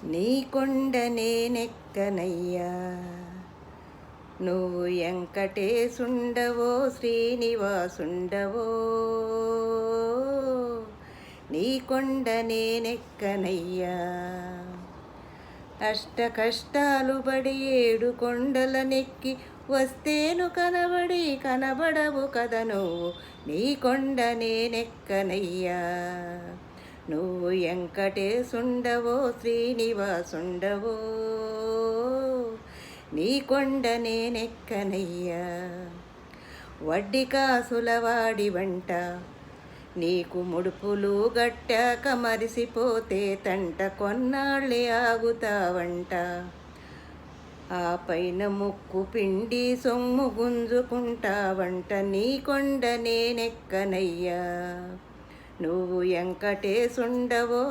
నీ కొండ నేనెక్కనయ్యా, నువ్వు వెంకటేశుండవో శ్రీనివాసుండవో. నీ కొండ నేనెక్కనయ్యా, అష్ట కష్టాలు పడి 7 కొండల నెక్కి వస్తేను కనబడవు కదా నువ్వు. నీ కొండ నేనెక్కనయ్యా, నువ్వు వెంకటేశుండవో శ్రీనివాసుండవో. నీ కొండ నేనెక్కనయ్యా, వడ్డీ కాసుల వాడి వంట నీకు ముడుపులు గట్టాక మరిసిపోతే తంట కొన్నాళ్ళే ఆగుతావంట. ఆ పైన ముక్కు పిండి సొమ్ము గుంజుకుంటావంట. నీ కొండ నేనెక్కనయ్యా, నువ్వు వెంకటేశుండవో